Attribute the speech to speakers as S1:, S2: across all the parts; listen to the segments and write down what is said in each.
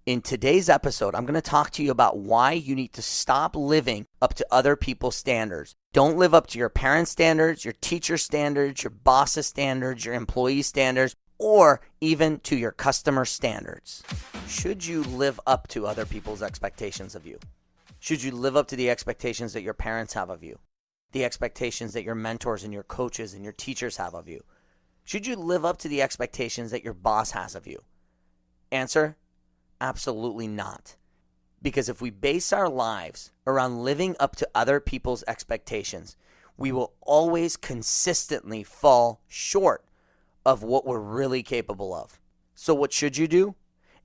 S1: In today's episode, I'm going to talk to you about why you need to stop living up to other people's standards. Don't live up to your parents' standards, your teacher standards, your boss's standards, your employee standards, or even to your customer standards. Should you live up to other people's expectations of you? Should you live up to the expectations that your parents have of you? The expectations that your mentors and your coaches and your teachers have of you? Should you live up to the expectations that your boss has of you? Answer: absolutely not. Because if we base our lives around living up to other people's expectations, we will always consistently fall short of what we're really capable of. So what should you do?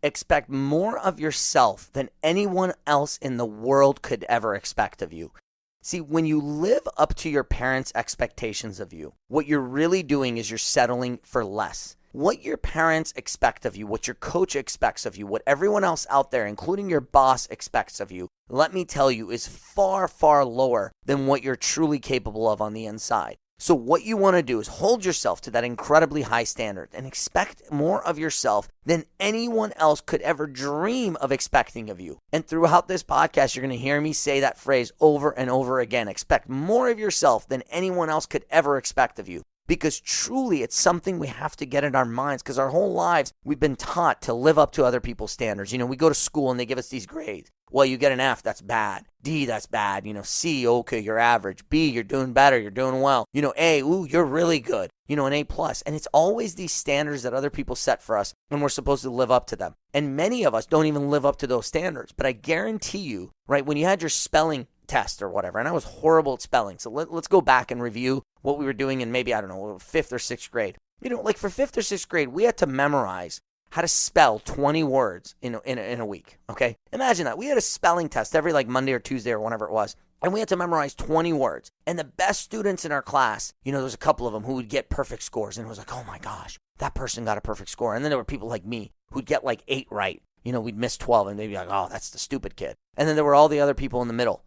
S1: Expect more of yourself than anyone else in the world could ever expect of you. See, when you live up to your parents' expectations of you, what you're really doing is you're settling for less. What your parents expect of you, what your coach expects of you, what everyone else out there, including your boss, expects of you, let me tell you, is far, far lower than what you're truly capable of on the inside. So what you want to do is hold yourself to that incredibly high standard and expect more of yourself than anyone else could ever dream of expecting of you. And throughout this podcast, you're going to hear me say that phrase over and over again. Expect more of yourself than anyone else could ever expect of you. Because truly, it's something we have to get in our minds, because our whole lives, we've been taught to live up to other people's standards. You know, we go to school and they give us these grades. Well, you get an F, that's bad. D, that's bad. You know, C, okay, you're average. B, you're doing better, you're doing well. You know, A, ooh, you're really good. You know, an A+. And it's always these standards that other people set for us, and we're supposed to live up to them. And many of us don't even live up to those standards. But I guarantee you, right, when you had your spelling test or whatever, and I was horrible at spelling. So let's go back and review what we were doing in maybe, I don't know, 5th or 6th grade. You know, like for 5th or 6th grade, we had to memorize how to spell 20 words in a week, okay? Imagine that. We had a spelling test every like Monday or Tuesday or whenever it was, and we had to memorize 20 words. And the best students in our class, you know, there was a couple of them who would get perfect scores, and it was like, oh my gosh, that person got a perfect score. And then there were people like me who'd get like 8 right. You know, we'd miss 12, and they'd be like, oh, that's the stupid kid. And then there were all the other people in the middle.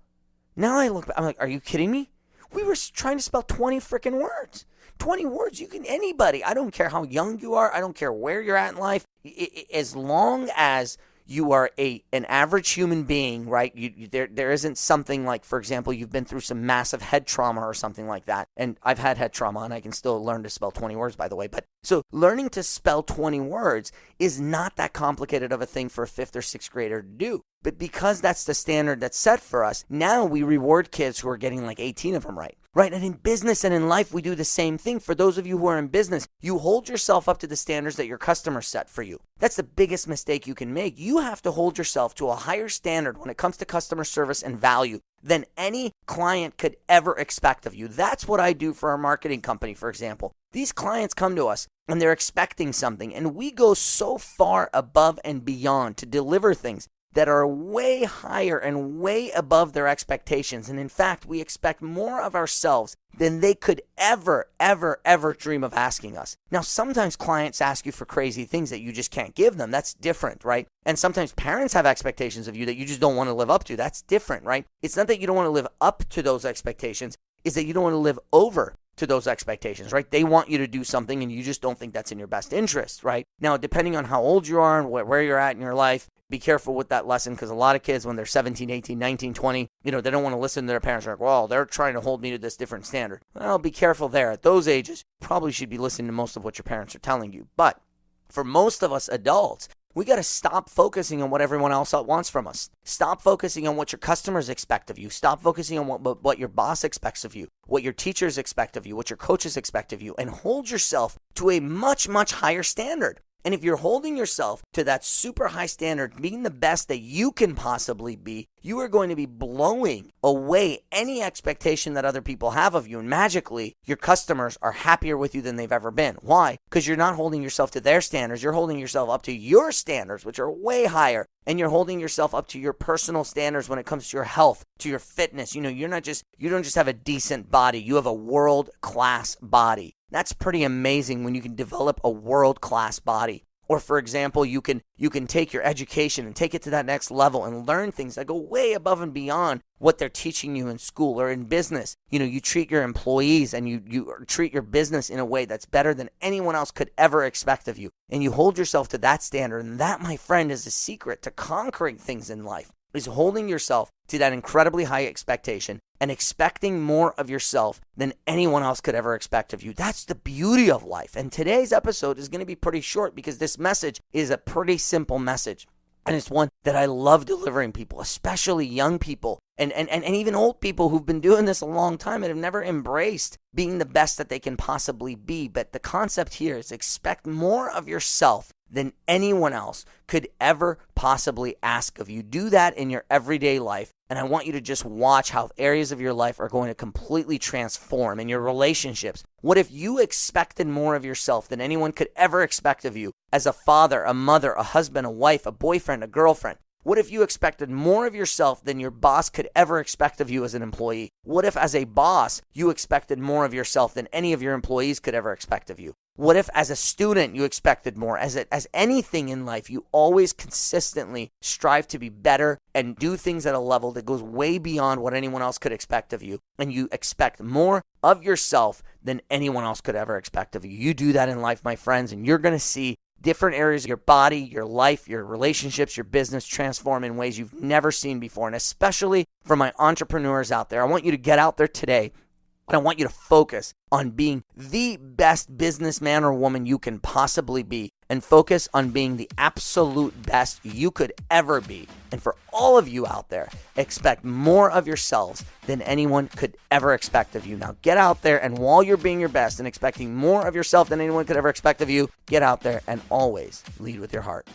S1: Now I look back, I'm like, are you kidding me? We were trying to spell 20 freaking words. 20 words, you can, anybody. I don't care how young you are. I don't care where you're at in life. As long as you are an average human being, right? There isn't something like, for example, you've been through some massive head trauma or something like that. And I've had head trauma, and I can still learn to spell 20 words, by the way. But so learning to spell 20 words is not that complicated of a thing for a 5th or 6th grader to do. But because that's the standard that's set for us, now we reward kids who are getting like 18 of them right. Right? And in business and in life, we do the same thing. For those of you who are in business, you hold yourself up to the standards that your customers set for you. That's the biggest mistake you can make. You have to hold yourself to a higher standard when it comes to customer service and value than any client could ever expect of you. That's what I do for our marketing company, for example. These clients come to us and they're expecting something, and we go so far above and beyond to deliver things that are way higher and way above their expectations. And in fact, we expect more of ourselves than they could ever, ever, ever dream of asking us. Now, sometimes clients ask you for crazy things that you just can't give them. That's different, right? And sometimes parents have expectations of you that you just don't want to live up to. That's different, right? It's not that you don't want to live up to those expectations. It's that you don't want to live over to those expectations, right? They want you to do something and you just don't think that's in your best interest, right? Now, depending on how old you are and where you're at in your life, be careful with that lesson, because a lot of kids, when they're 17, 18, 19, 20, you know, they don't want to listen to their parents. They're like, well, they're trying to hold me to this different standard. Well, be careful there. At those ages, you probably should be listening to most of what your parents are telling you. But for most of us adults, we got to stop focusing on what everyone else wants from us. Stop focusing on what your customers expect of you. Stop focusing on what your boss expects of you, what your teachers expect of you, what your coaches expect of you, and hold yourself to a much, much higher standard. And if you're holding yourself to that super high standard, being the best that you can possibly be, you are going to be blowing away any expectation that other people have of you. And magically, your customers are happier with you than they've ever been. Why? Because you're not holding yourself to their standards. You're holding yourself up to your standards, which are way higher. And you're holding yourself up to your personal standards when it comes to your health, to your fitness. You know, you don't just have a decent body. You have a world-class body. That's pretty amazing when you can develop a world-class body. Or for example, you can take your education and take it to that next level and learn things that go way above and beyond what they're teaching you in school or in business. You treat your employees and you treat your business in a way that's better than anyone else could ever expect of you. And you hold yourself to that standard. And that, my friend, is the secret to conquering things in life, is holding yourself to that incredibly high expectation and expecting more of yourself than anyone else could ever expect of you. That's the beauty of life. And today's episode is going to be pretty short because this message is a pretty simple message. And it's one that I love delivering people, especially young people and even old people who've been doing this a long time and have never embraced being the best that they can possibly be. But the concept here is expect more of yourself than anyone else could ever possibly ask of you. Do that in your everyday life. And I want you to just watch how areas of your life are going to completely transform in your relationships. What if you expected more of yourself than anyone could ever expect of you as a father, a mother, a husband, a wife, a boyfriend, a girlfriend? What if you expected more of yourself than your boss could ever expect of you as an employee? What if as a boss, you expected more of yourself than any of your employees could ever expect of you? What if as a student you expected more? As anything in life, you always consistently strive to be better and do things at a level that goes way beyond what anyone else could expect of you. And you expect more of yourself than anyone else could ever expect of you. You do that in life, my friends, and you're going to see different areas of your body, your life, your relationships, your business transform in ways you've never seen before. And especially for my entrepreneurs out there, I want you to get out there today. And I want you to focus on being the best businessman or woman you can possibly be, and focus on being the absolute best you could ever be. And for all of you out there, expect more of yourselves than anyone could ever expect of you. Now get out there, and while you're being your best and expecting more of yourself than anyone could ever expect of you, get out there and always lead with your heart.